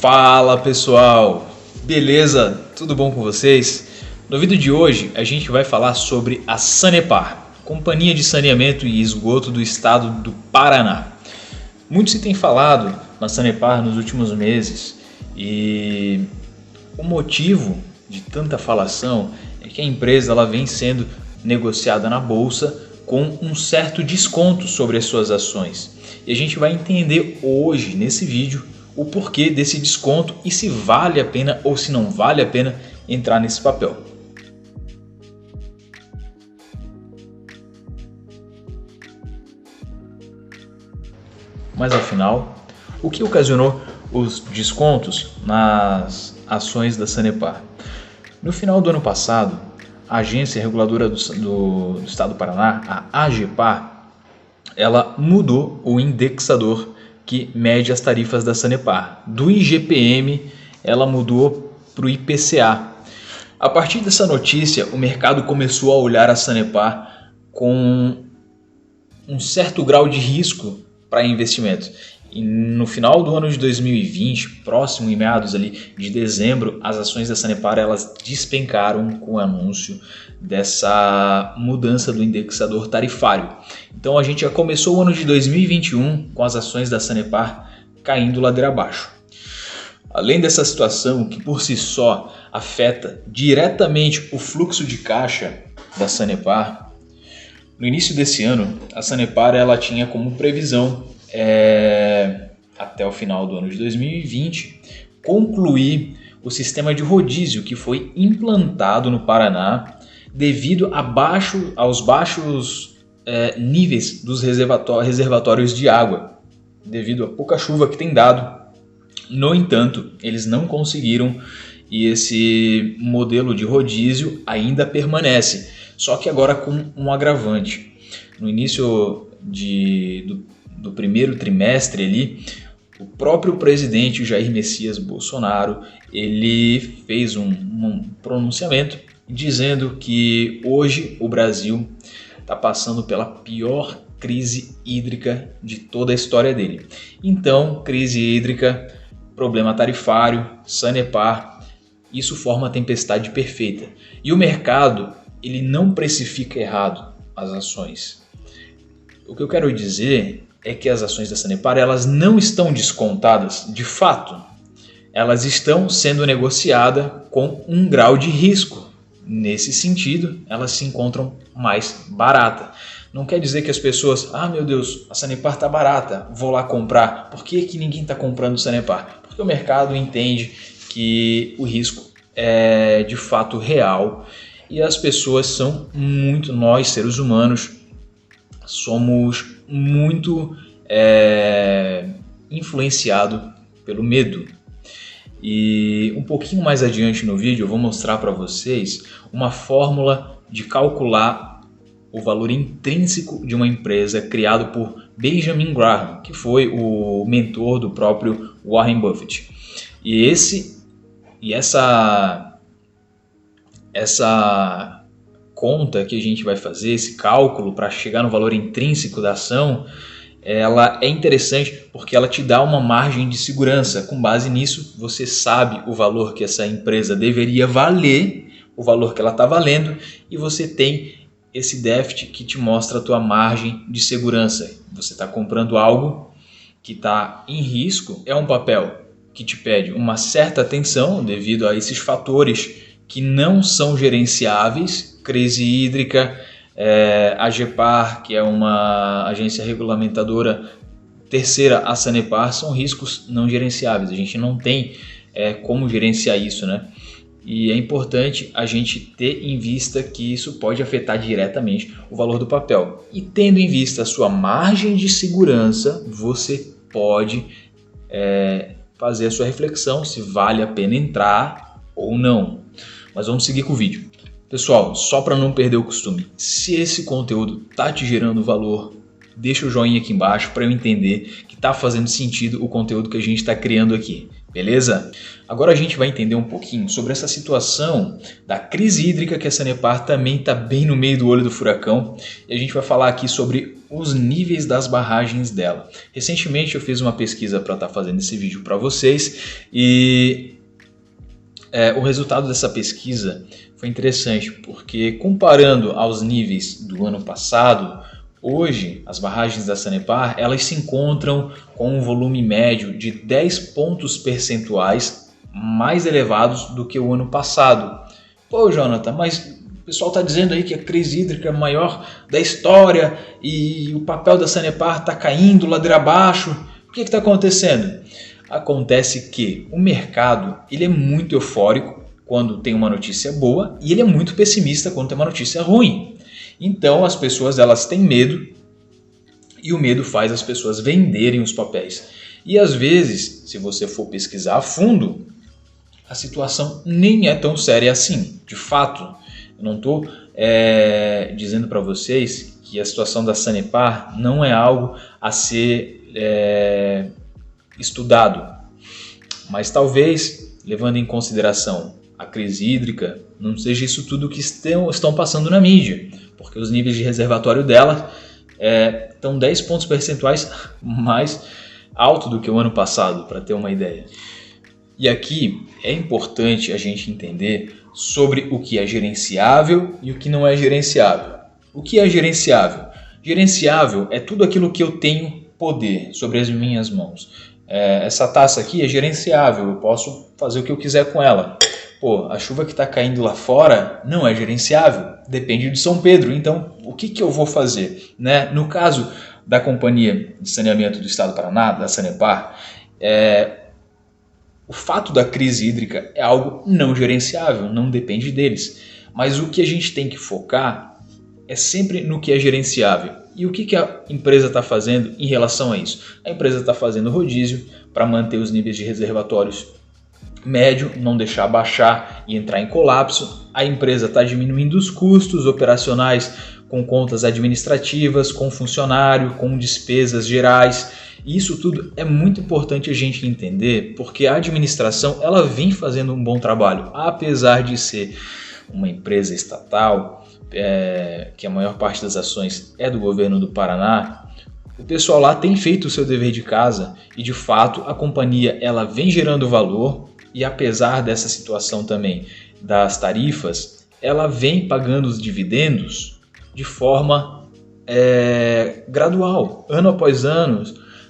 Fala pessoal, beleza? Tudo bom com vocês? No vídeo de hoje a gente vai falar sobre a Sanepar, Companhia de Saneamento e Esgoto do Estado do Paraná. Muito se tem falado na Sanepar nos últimos meses e o motivo de tanta falação é que a empresa ela vem sendo negociada na bolsa com um certo desconto sobre as suas ações. E a gente vai entender hoje nesse vídeo o porquê desse desconto e se vale a pena ou se não vale a pena entrar nesse papel. Mas afinal, o que ocasionou os descontos nas ações da Sanepar? No final do ano passado, a Agência Reguladora do Estado do Paraná, a AGEPAR, ela mudou o indexador que mede as tarifas da Sanepar. Do IGPM, ela mudou para o IPCA. A partir dessa notícia, o mercado começou a olhar a Sanepar com um certo grau de risco para investimento. E no final do ano de 2020, próximo em meados ali de dezembro, as ações da Sanepar elas despencaram com o anúncio dessa mudança do indexador tarifário. Então a gente já começou o ano de 2021 com as ações da Sanepar caindo ladeira abaixo. Além dessa situação que por si só afeta diretamente o fluxo de caixa da Sanepar, no início desse ano a Sanepar ela tinha como previsão até o final do ano de 2020 concluir o sistema de rodízio que foi implantado no Paraná devido aos baixos níveis dos reservatórios de água, devido à pouca chuva que tem dado. No entanto, eles não conseguiram e esse modelo de rodízio ainda permanece, só que agora com um agravante. No início do primeiro trimestre ali, o próprio presidente Jair Messias Bolsonaro ele fez um pronunciamento dizendo que hoje o Brasil está passando pela pior crise hídrica de toda a história dele. Então, crise hídrica, problema tarifário, Sanepar, isso forma a tempestade perfeita. E o mercado ele não precifica errado as ações. O que eu quero dizer é que as ações da Sanepar elas não estão descontadas, de fato. Elas estão sendo negociadas com um grau de risco. Nesse sentido, elas se encontram mais baratas. Não quer dizer que as pessoas, meu Deus, a Sanepar está barata, vou lá comprar. Por que ninguém está comprando Sanepar? Porque o mercado entende que o risco é de fato real e as pessoas são nós seres humanos, somos muito influenciado pelo medo. E um pouquinho mais adiante no vídeo eu vou mostrar para vocês uma fórmula de calcular o valor intrínseco de uma empresa criado por Benjamin Graham, que foi o mentor do próprio Warren Buffett. E essa conta que a gente vai fazer, esse cálculo para chegar no valor intrínseco da ação, ela é interessante porque ela te dá uma margem de segurança. Com base nisso, você sabe o valor que essa empresa deveria valer, o valor que ela está valendo, e você tem esse déficit que te mostra a tua margem de segurança. Você está comprando algo que está em risco, é um papel que te pede uma certa atenção devido a esses fatores que não são gerenciáveis, crise hídrica, a AGEPAR, que é uma agência regulamentadora terceira a Sanepar, são riscos não gerenciáveis. A gente não tem como gerenciar isso, né? E é importante a gente ter em vista que isso pode afetar diretamente o valor do papel. E tendo em vista a sua margem de segurança, você pode fazer a sua reflexão se vale a pena entrar ou não. Mas vamos seguir com o vídeo. Pessoal, só para não perder o costume, se esse conteúdo está te gerando valor, deixa o joinha aqui embaixo para eu entender que está fazendo sentido o conteúdo que a gente está criando aqui. Beleza? Agora a gente vai entender um pouquinho sobre essa situação da crise hídrica que a Sanepar também está bem no meio do olho do furacão. E a gente vai falar aqui sobre os níveis das barragens dela. Recentemente eu fiz uma pesquisa para estar fazendo esse vídeo para vocês e o resultado dessa pesquisa foi interessante porque, comparando aos níveis do ano passado, hoje as barragens da Sanepar elas se encontram com um volume médio de 10 pontos percentuais mais elevados do que o ano passado. Pô, Jonathan, mas o pessoal está dizendo aí que a crise hídrica é a maior da história e o papel da Sanepar está caindo ladeira abaixo. O que está acontecendo? Acontece que o mercado ele é muito eufórico quando tem uma notícia boa e ele é muito pessimista quando tem uma notícia ruim. Então as pessoas elas têm medo e o medo faz as pessoas venderem os papéis. E às vezes, se você for pesquisar a fundo, a situação nem é tão séria assim. De fato, eu não estou dizendo para vocês que a situação da Sanepar não é algo a ser estudado. Mas talvez, levando em consideração a crise hídrica, não seja isso tudo que estão passando na mídia. Porque os níveis de reservatório dela estão 10 pontos percentuais mais alto do que o ano passado, para ter uma ideia. E aqui é importante a gente entender sobre o que é gerenciável e o que não é gerenciável. O que é gerenciável? Gerenciável é tudo aquilo que eu tenho poder sobre as minhas mãos. Essa taça aqui é gerenciável, eu posso fazer o que eu quiser com ela. Pô, a chuva que está caindo lá fora não é gerenciável, depende de São Pedro. Então, o que eu vou fazer? Né? No caso da Companhia de Saneamento do Estado do Paraná, da Sanepar, o fato da crise hídrica é algo não gerenciável, não depende deles. Mas o que a gente tem que focar é sempre no que é gerenciável. E o que a empresa está fazendo em relação a isso? A empresa está fazendo rodízio para manter os níveis de reservatórios médio, não deixar baixar e entrar em colapso. A empresa está diminuindo os custos operacionais com contas administrativas, com funcionário, com despesas gerais. E isso tudo é muito importante a gente entender, porque a administração ela vem fazendo um bom trabalho, apesar de ser uma empresa estatal, que a maior parte das ações é do governo do Paraná. O pessoal lá tem feito o seu dever de casa e, de fato, a companhia ela vem gerando valor e, apesar dessa situação também das tarifas, ela vem pagando os dividendos de forma gradual, ano após ano.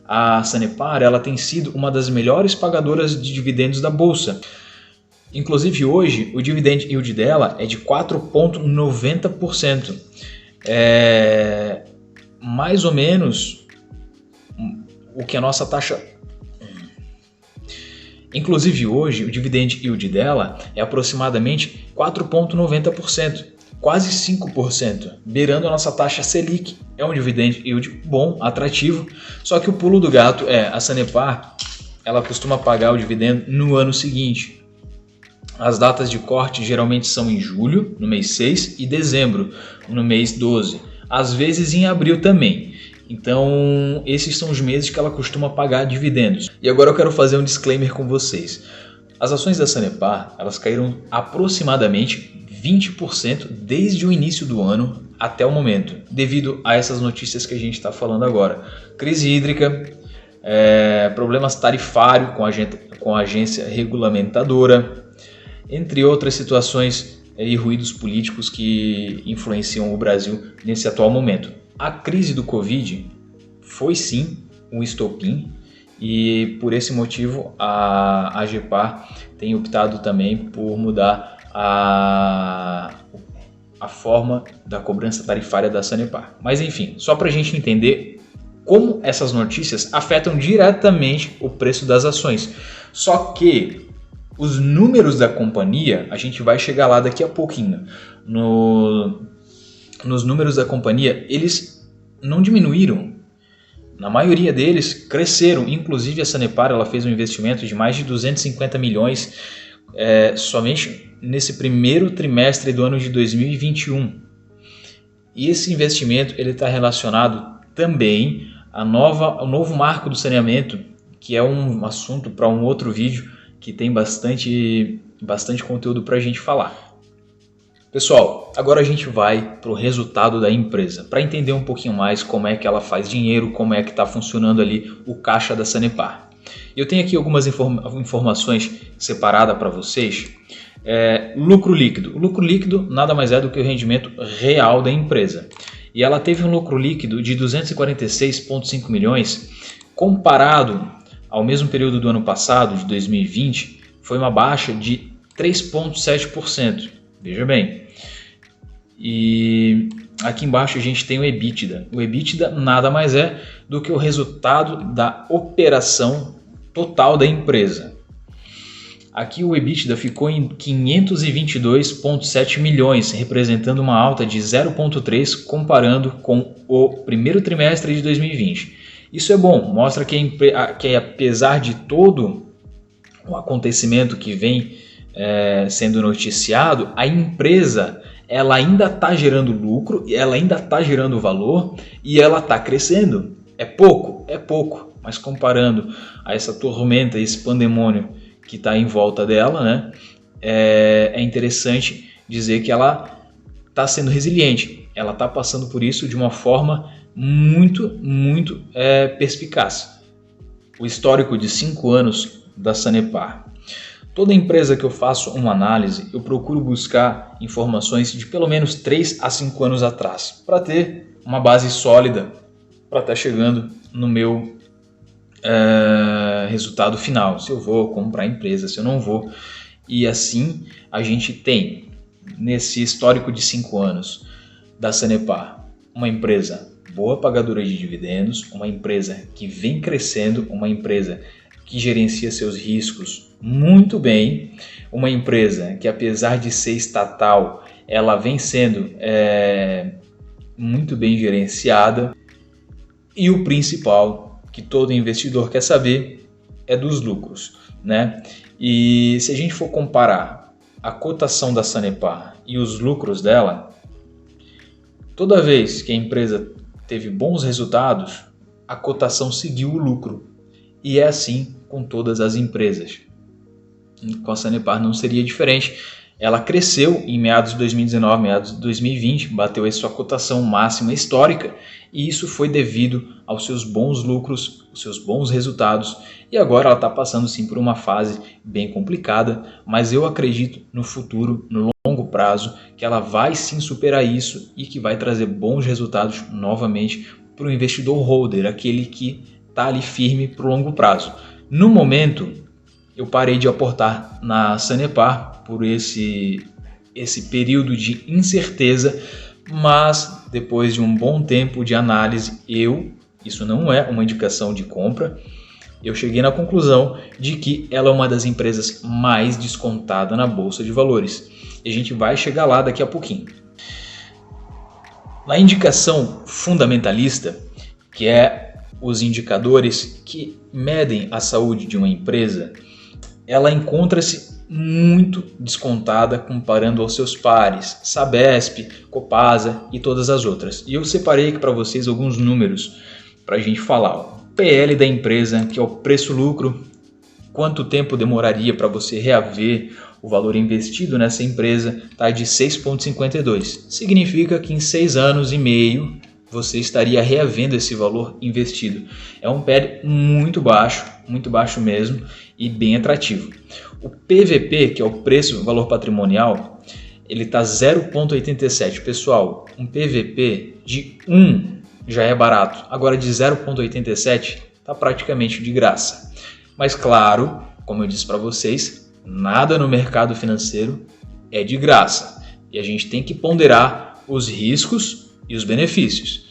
A Sanepar ela tem sido uma das melhores pagadoras de dividendos da Bolsa. Inclusive hoje o dividend yield dela é de 4,90%. Mais ou menos o que a nossa taxa... Inclusive hoje o dividend yield dela é aproximadamente 4,90%. Quase 5%, beirando a nossa taxa Selic. É um dividend yield bom, atrativo, só que o pulo do gato a Sanepar ela costuma pagar o dividendo no ano seguinte. As datas de corte geralmente são em julho, no mês 6, e dezembro, no mês 12. Às vezes em abril também. Então, esses são os meses que ela costuma pagar dividendos. E agora eu quero fazer um disclaimer com vocês. As ações da Sanepar elas caíram aproximadamente 20% desde o início do ano até o momento, devido a essas notícias que a gente está falando agora. Crise hídrica, problemas tarifários com a agência regulamentadora, entre outras situações e ruídos políticos que influenciam o Brasil nesse atual momento. A crise do Covid foi sim um estopim e por esse motivo a AGEPAR tem optado também por mudar a forma da cobrança tarifária da Sanepar. Mas enfim, só para a gente entender como essas notícias afetam diretamente o preço das ações. Só que os números da companhia, a gente vai chegar lá daqui a pouquinho. Nos números da companhia, eles não diminuíram. Na maioria deles cresceram. Inclusive a Sanepar ela fez um investimento de mais de 250 milhões somente nesse primeiro trimestre do ano de 2021. E esse investimento está relacionado também ao novo marco do saneamento que é um assunto para um outro vídeo que tem bastante conteúdo para a gente falar. Pessoal, agora a gente vai para o resultado da empresa, para entender um pouquinho mais como é que ela faz dinheiro, como é que está funcionando ali o caixa da Sanepar. Eu tenho aqui algumas informações separadas para vocês. Lucro líquido. O lucro líquido nada mais é do que o rendimento real da empresa. E ela teve um lucro líquido de 246,5 milhões, comparado ao mesmo período do ano passado, de 2020, foi uma baixa de 3,7%. Veja bem. E aqui embaixo a gente tem o EBITDA. O EBITDA nada mais é do que o resultado da operação total da empresa. Aqui o EBITDA ficou em 522,7 milhões, representando uma alta de 0,3 comparando com o primeiro trimestre de 2020. Isso é bom, mostra que apesar de todo o acontecimento que vem sendo noticiado, a empresa ela ainda está gerando lucro, ela ainda está gerando valor e ela está crescendo. É pouco, mas comparando a essa tormenta, esse pandemônio que está em volta dela, né, é interessante dizer que ela está sendo resiliente, ela está passando por isso de uma forma muito perspicaz. O histórico de 5 anos da Sanepar. Toda empresa que eu faço uma análise, eu procuro buscar informações de pelo menos 3 a 5 anos atrás, para ter uma base sólida para estar chegando no meu resultado final, se eu vou comprar a empresa, se eu não vou. E assim a gente tem, nesse histórico de 5 anos da Sanepar, uma empresa boa pagadora de dividendos, uma empresa que vem crescendo, uma empresa que gerencia seus riscos muito bem, uma empresa que, apesar de ser estatal, ela vem sendo muito bem gerenciada, e o principal que todo investidor quer saber é dos lucros, né? E se a gente for comparar a cotação da Sanepar e os lucros dela, toda vez que a empresa teve bons resultados, a cotação seguiu o lucro. E é assim com todas as empresas. E com a Sanepar não seria diferente. Ela cresceu em meados de 2019, meados de 2020, bateu a sua cotação máxima histórica, e isso foi devido aos seus bons lucros, aos seus bons resultados. E agora ela está passando sim por uma fase bem complicada, mas eu acredito no futuro, no longo prazo, que ela vai sim superar isso e que vai trazer bons resultados novamente para o investidor holder, aquele que está ali firme para o longo prazo. No momento, eu parei de aportar na Sanepar por esse período de incerteza, mas depois de um bom tempo de análise, isso não é uma indicação de compra, eu cheguei na conclusão de que ela é uma das empresas mais descontadas na Bolsa de Valores. E a gente vai chegar lá daqui a pouquinho. Na indicação fundamentalista, que é os indicadores que medem a saúde de uma empresa, ela encontra-se muito descontada comparando aos seus pares, Sabesp, Copasa e todas as outras. E eu separei aqui para vocês alguns números para a gente falar. O PL da empresa, que é o preço-lucro, quanto tempo demoraria para você reaver o valor investido nessa empresa, está de 6,52. Significa que em 6 anos e meio você estaria reavendo esse valor investido. É um PL muito baixo mesmo e bem atrativo. O PVP, que é o preço valor patrimonial, ele está 0,87. Pessoal, um PVP de 1 já é barato, agora de 0,87 está praticamente de graça. Mas claro, como eu disse para vocês, nada no mercado financeiro é de graça e a gente tem que ponderar os riscos e os benefícios.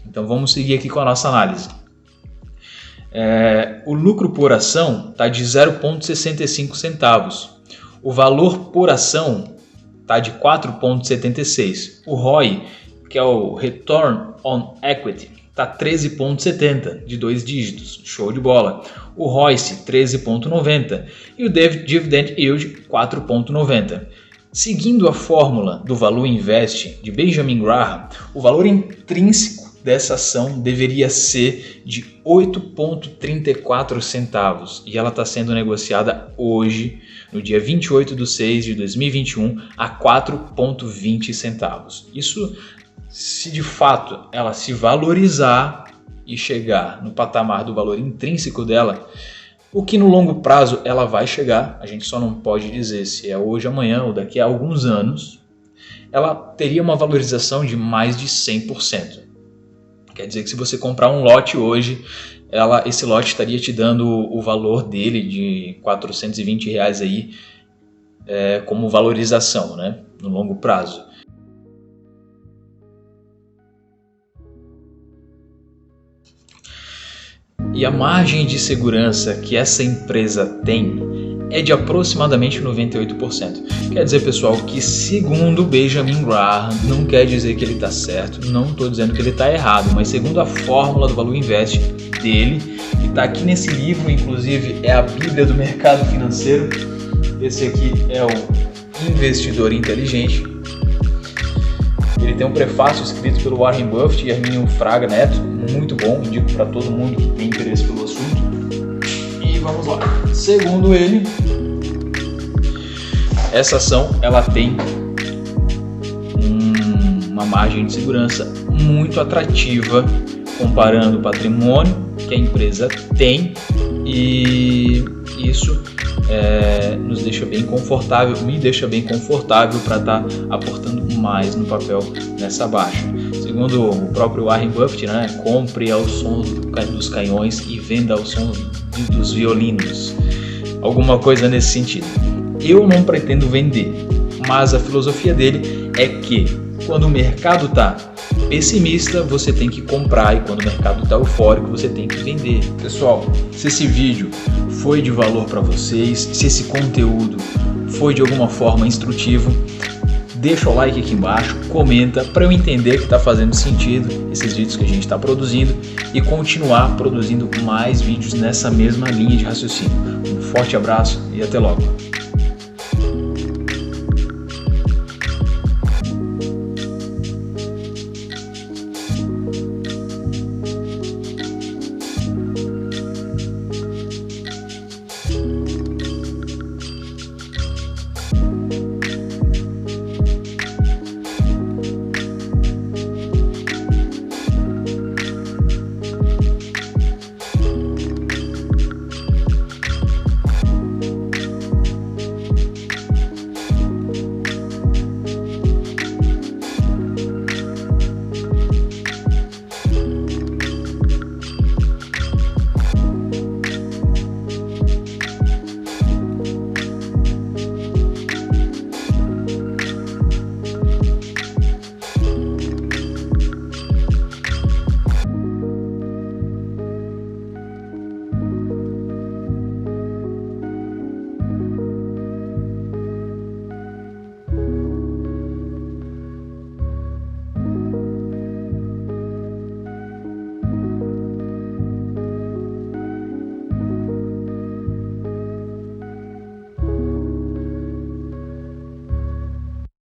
Então vamos seguir aqui com a nossa análise. O lucro por ação está de 0,65 centavos. O valor por ação está de 4,76. O ROI, que é o Return on Equity, está 13,70, de 2 dígitos. Show de bola. O ROIC, 13,90. E o Dividend Yield, 4,90. Seguindo a fórmula do Value Invest de Benjamin Graham, o valor intrínseco dessa ação deveria ser de 8,34 centavos e ela está sendo negociada hoje, no dia 28/6/2021, a 4,20 centavos. Isso, se de fato ela se valorizar e chegar no patamar do valor intrínseco dela, o que no longo prazo ela vai chegar, a gente só não pode dizer se é hoje, amanhã ou daqui a alguns anos, ela teria uma valorização de mais de 100%. Quer dizer que se você comprar um lote hoje, esse lote estaria te dando o valor dele de R$420 aí, como valorização, né, no longo prazo. E a margem de segurança que essa empresa tem é de aproximadamente 98%. Quer dizer, pessoal, que segundo Benjamin Graham, não quer dizer que ele está certo, não estou dizendo que ele está errado, mas segundo a fórmula do Valor Invest dele, que está aqui nesse livro, inclusive é a Bíblia do mercado financeiro, esse aqui é o Investidor Inteligente. Ele tem um prefácio escrito pelo Warren Buffett e Hermínio Fraga Neto, muito bom, indico para todo mundo que tem interesse pelo assunto. E vamos lá. Segundo ele, essa ação ela tem uma margem de segurança muito atrativa, comparando o patrimônio que a empresa tem, e isso nos deixa bem confortável, me deixa bem confortável para estar aportando mais no papel nessa baixa. Segundo o próprio Warren Buffett, né, compre ao som dos canhões e venda ao som dos violinos. Alguma coisa nesse sentido. Eu não pretendo vender, mas a filosofia dele é que quando o mercado está pessimista, você tem que comprar, e quando o mercado está eufórico, você tem que vender. Pessoal, se esse vídeo foi de valor para vocês, se esse conteúdo foi de alguma forma instrutivo, deixa o like aqui embaixo, comenta para eu entender que está fazendo sentido esses vídeos que a gente está produzindo e continuar produzindo mais vídeos nessa mesma linha de raciocínio. Um forte abraço e até logo!